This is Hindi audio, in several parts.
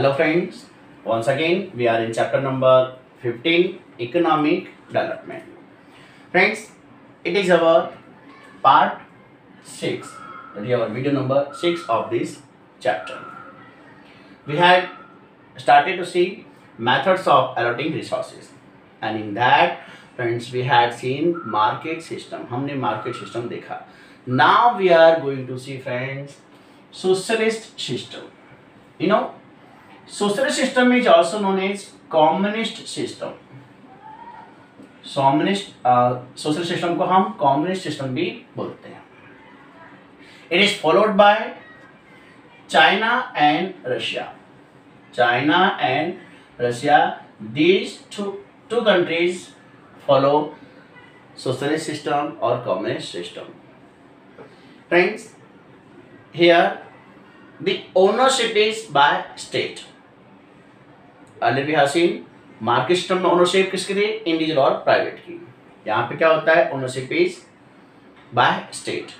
Hello friends, once again we are in chapter number 15, Economic Development. Friends, it is our part 6, that is our video number 6 of this chapter. We had started to see methods of allotting resources, and in that friends we had seen market system. हमने market system देखा. Now we are going to see friends socialist system. You know, socialist system is also known as communist system. Socialist system को हम communist system भी बोलते हैं. It is followed by China and Russia. China and Russia, these two countries follow socialist system or communist system. Friends, here the ownership is by state. Earlier we have seen market system में ownership किसकी थी? इंडिविजुअल और प्राइवेट की. यहाँ पे क्या होता है? ownership is by state.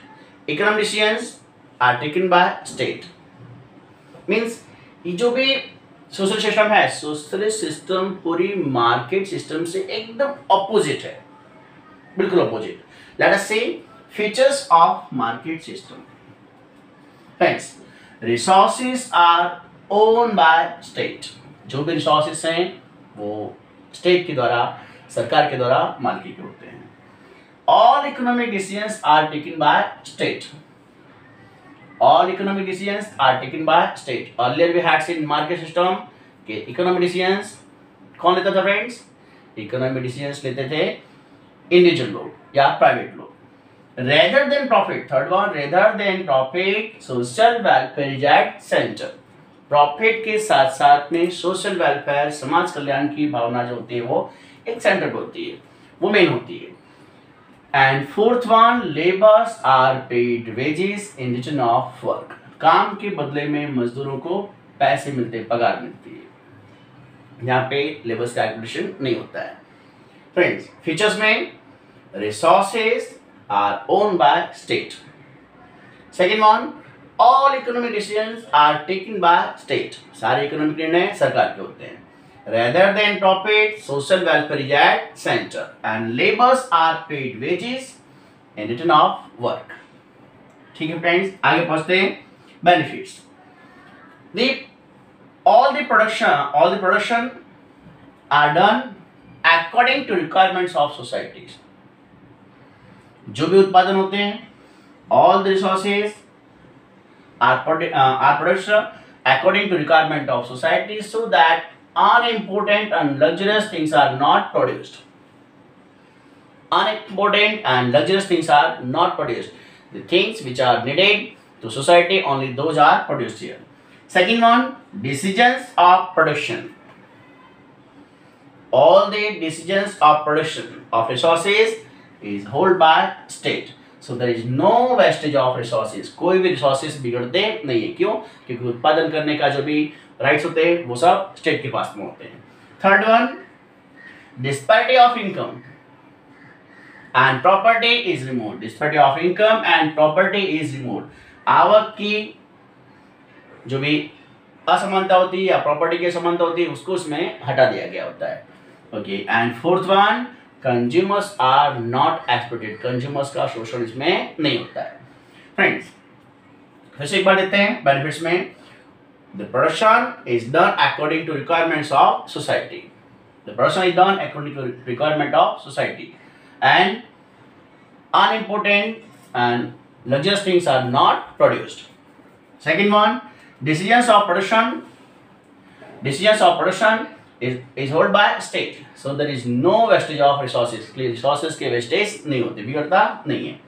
Economic decisions are taken by state. Means ये जो भी सोशल सिस्टम है, सोशलिस्ट सिस्टम पूरी मार्केट सिस्टम से एकदम ऑपोजिट है, बिल्कुल opposite. Let us see features of market system. Friends, resources are own by state. जो भी रिसोर्सेज हैं वो स्टेट के द्वारा, सरकार के द्वारा मालिकी के होते हैं. All economic decisions are taken by state. All economic decisions are taken by state. Earlier we had seen market system के economic decisions कौन लेता था friends? Economic decisions लेते थे individual लोग या private लोग. Rather than profit, third one, rather than profit, social welfare is at center. Profit के साथ साथ में social welfare, समाज कल्याण की भावना जो होती है वो एक सेंटर पे होती है, वो मेन होती है. And fourth one, laborers are paid wages in return of work. काम के बदले में मजदूरों को पैसे मिलते, पगार मिलती है. यहाँ पे लेबर्स का कैलकुलेशन नहीं होता है. फ्रेंड्स, फीचर्स में resources are owned by state. Second one, all economic decisions are taken by state. सारे इकोनॉमिक निर्णय सरकार के होते हैं. Rather than profit, social welfare is at center, and laborers are paid wages in return of work. ठीक है फ्रेंड्स, आगे पहुंचते हैं. Benefits. All the production are done according to requirements of societies. जो भी उत्पादन होते हैं, all the resources are produced according to requirement of society, so that unimportant and luxurious things are not produced. Unimportant and luxurious things are not produced. The things which are needed to society, only those are produced here. Second one, decisions of production. All the decisions of production of resources is held by state. So there is no wastage of resources. कोई भी resources बिगड़ते नहीं है. क्यों? क्योंकि उत्पादन करने का जो भी राइट्स होते हैं वो सब स्टेट के पास में होते हैं. Third one, disparity of income and property is removed. Disparity of income and property is removed. आवक की जो भी असमानता होती है या प्रॉपर्टी की असमानता होती है उसको उसमें हटा दिया गया होता है. Okay. And fourth one, consumers are not exploited. Consumers का शोषण इसमें नहीं होता है. फ्रेंड्स, फिर से एक बार देखते हैं बेनिफिट्स में. The production is done according to requirements of society. The production is done according to requirement of society, and unimportant and luxurious things are not produced. Second one, decisions of production is held by state, so there is no wastage of resources. Resources के wastage नहीं होते, बिगड़ता नहीं है.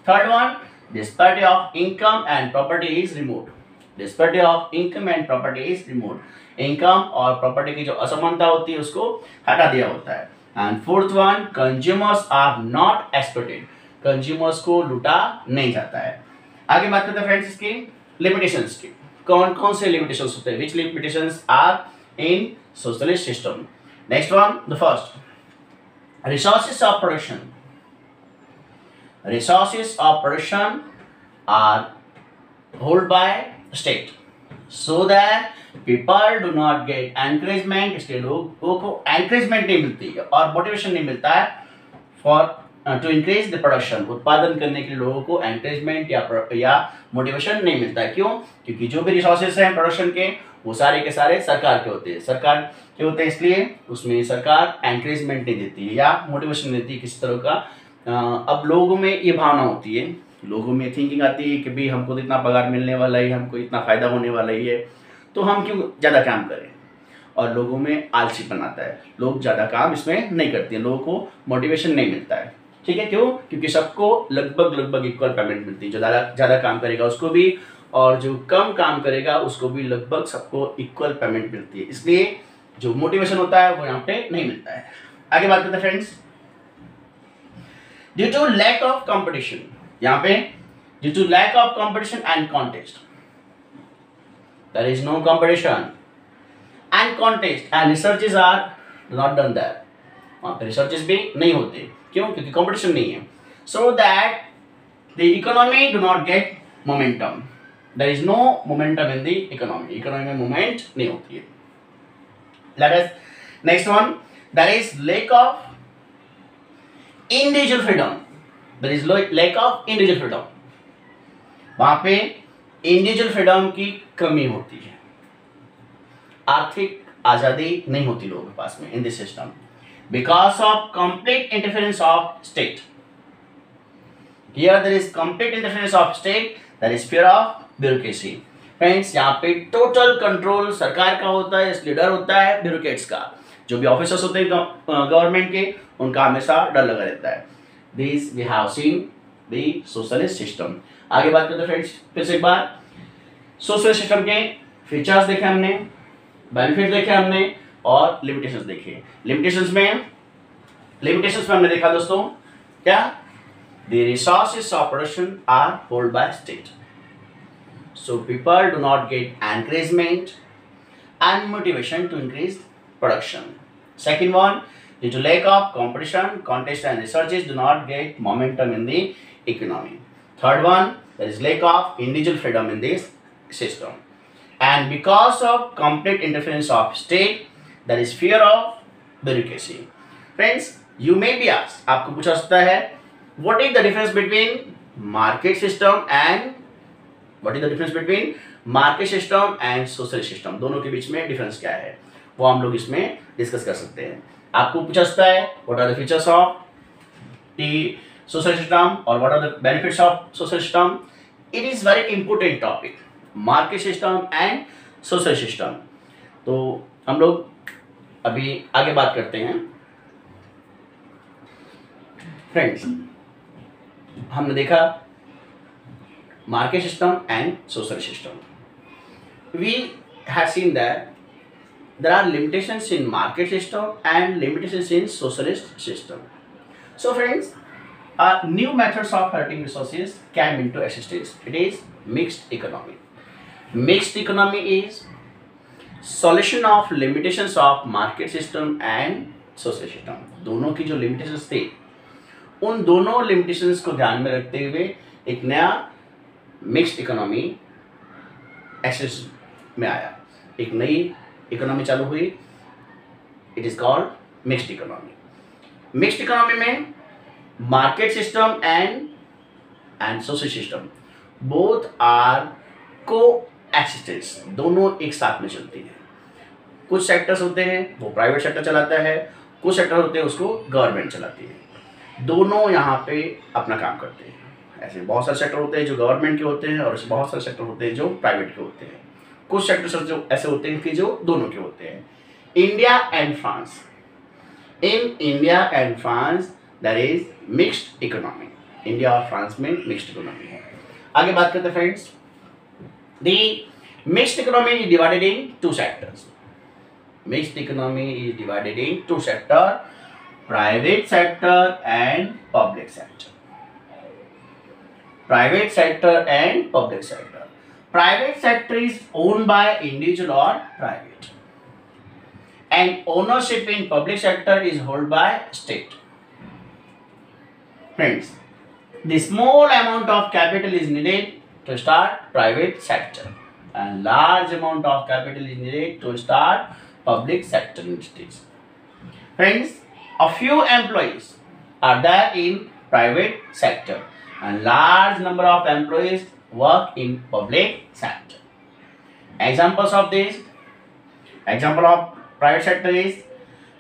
Third one, disparity of income and property is removed. Disparity of income and property is removed. Income और प्रॉपर्टी की जो असमानता होती है उसको हटा दिया होता है. And fourth one, consumers are not exploited. Consumers को लूटा नहीं जाता है. आगे बात करते हैं फ्रेंड्स इसकी लिमिटेशंस की. कौन कौन से लिमिटेशंस होते हैं? Which limitations are in socialist system? Next one, the first, resources of production. Resources of production are held by state. So that people do not get encouragement, इसलिए लोगों को एनकरेजमेंट नहीं मिलती है और मोटिवेशन नहीं मिलता है for to increase the production, उत्पादन करने के लिए लोगों को एनकरेजमेंट या मोटिवेशन नहीं मिलता है। क्यों? क्योंकि जो भी रिसोर्सेस हैं प्रोडक्शन के वो सारे के सारे सरकार के होते हैं, सरकार के होते हैं, इसलिए उसमें सरकार एनकरेजमेंट नहीं देती है या मोटिवेशन नहीं देती है किसी तरह का। अब लोगों में ये भावना होती है, लोगों में थिंकिंग आती है कि भाई हमको तो इतना पगार मिलने वाला है, हमको इतना फ़ायदा होने वाला ही है, तो हम क्यों ज़्यादा काम करें। और लोगों में आलसीपन आता है, लोग ज़्यादा काम इसमें नहीं करते हैं, लोगों को मोटिवेशन नहीं मिलता है। ठीक है, क्यों? क्योंकि सबको लगभग इक्वल पेमेंट मिलती है, जो ज़्यादा काम करेगा उसको भी और जो कम काम करेगा उसको भी लगभग सबको इक्वल पेमेंट मिलती है, इसलिए जो मोटिवेशन होता है वो यहाँ पे नहीं मिलता है। आगे बात करते हैं friends, due to lack of competition, यहाँ पे due to lack of competition and contest, there is no competition and contest and researches are not done that, वहाँ पे रिसर्चेज भी नहीं होते। क्यों? क्योंकि कंपटीशन नहीं है। So that the economy do not get momentum, there is no momentum in the economy, economy में मोमेंट नहीं होती है। Let us next one, there is lack of individual freedom, there is lack of individual freedom, वहां पे इंडिविजुअल फ्रीडम की कमी होती है, आर्थिक आजादी नहीं होती लोगों के पास में इन this system, because of complete interference of state. Here there is complete interference of state, there is fear of bureaucracy. Friends, यहाँ पे total control सरकार का होता है, इसलिए डर होता है ब्यूरोक्रेट्स का, जो भी ऑफिसर्स होते हैं गवर्नमेंट के उनका हमेशा डर लगा रहता है। This we have seen the socialist system. आगे बात करते हैं फ्रेंड्स, फिर से एक बार सोशलिस्ट सिस्टम के फीचर्स देखे हमने, बेनिफिट देखे हमने और लिमिटेशंस देखे। लिमिटेशंस में हमने देखा दोस्तों क्या, the resources of production are hold by state, so people do not get encouragement and motivation to increase production. Second one, due to lack of competition, contest and researches do not get momentum in the economy. Third one, there is lack of individual freedom in this system, and because of complete interference of state, there is fear of bureaucracy. Friends, you may be asked, आपको पूछा सकता है, what is the difference between market system and socialist system, दोनों के बीच में डिफरेंस क्या है वो हम लोग इसमें डिस्कस कर सकते हैं। आपको पूछा सकता है what are the features of the social system और what are the benefits of social system. It is very important topic, market system and social system. तो हम लोग अभी आगे बात करते हैं। फ्रेंड्स, हमने देखा market system and social system. We have seen that there are limitations in market system and limitations in socialist system. So friends, new methods of harvesting resources came into existence. It is mixed economy. Mixed economy is solution of limitations of market system and social system. दोनों की जो limitations थे उन दोनों limitations को ध्यान में रखते हुए एक नया mixed economy एक्सेस में आया, एक नई इकोनॉमी चालू हुई। It is called mixed economy. Mixed economy में market system and social system both are co-existence, दोनों एक साथ में चलती है। कुछ सेक्टर्स होते हैं वो प्राइवेट सेक्टर चलाता है, कुछ सेक्टर होते हैं उसको गवर्नमेंट चलाती है, दोनों यहाँ पे अपना काम करते हैं। ऐसे बहुत सारे सेक्टर होते हैं जो गवर्नमेंट के होते हैं और बहुत सारे सेक्टर होते हैं जो प्राइवेट के होते हैं, कुछ सेक्टर जो ऐसे होते हैं कि जो दोनों के होते हैं। India and France, in India and France there is mixed economy, India और फ्रांस में मिक्स्ड इकोनॉमी है। आगे बात करते हैं friends, the mixed economy is divided in two sectors. Mixed economy is divided in two sector, private sector and public sector. Private sector and public sector. Private sector is owned by individual और private, and ownership in public sector is held by state. Friends, the small amount of capital is needed to start private sector. and large amount of capital is needed to start public sector industries. Friends, a few employees are there in private sector and large number of employees work in public sector. Examples of this, example of private sector is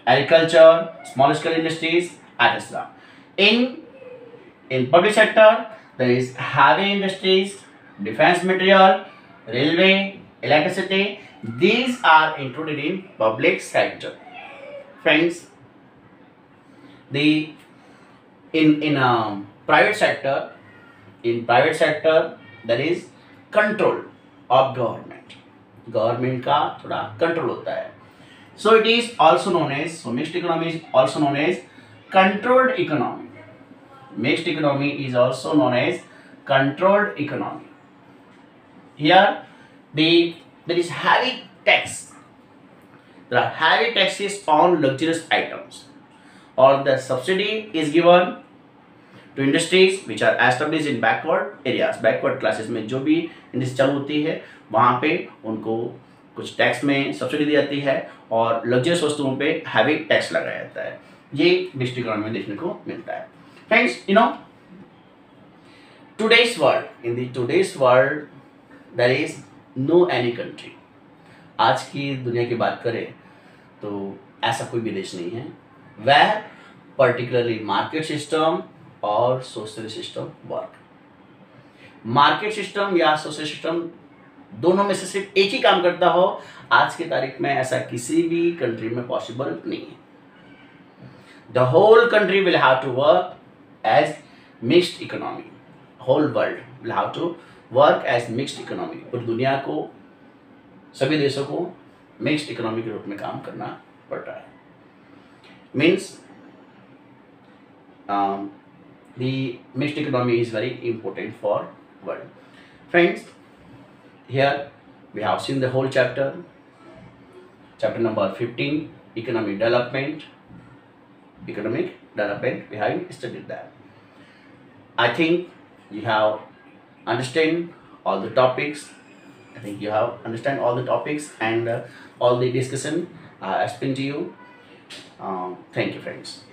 agriculture, small scale industries, etc. In public sector, there is heavy industries, defense material, railway, electricity. These are included in public sector. Friends, the in private sector, there is control of government. Government का थोड़ा control होता है. So it is also known as, so mixed economy is also known as controlled economy. Mixed economy is also known as controlled economy. Here there is heavy tax. There are heavy taxes on luxurious items, or the subsidy is given to industries which are established in backward areas. Backward classes में जो भी इंडस्ट्री चालू होती है वहाँ पे उनको कुछ टैक्स में सब्सिडी दी जाती है और लग्जरियस वस्तुओं पे हैवी टैक्स लगाया जाता है. ये मिक्स्ड इकोनॉमी में देखने को मिलता है. Friends, you know today's world there is no any country. आज की दुनिया की बात करें तो ऐसा कोई भी देश नहीं है where particularly market system और social system work. Market system या सोशल सिस्टम दोनों में से सिर्फ एक ही काम करता हो, आज की तारीख में ऐसा किसी भी कंट्री में पॉसिबल नहीं है. The whole country will have to work as mixed economy. Whole world will have to work as mixed economy. पूरी दुनिया को, सभी देशों को मिक्स्ड इकोनॉमी के रूप में काम करना पड़ रहा है. Means the mixed economy is very important for world. Friends, here we have seen the whole chapter number 15, economic development. We have studied that. I think you have understand all the topics. And all the discussion I explained to you. Thank you, friends.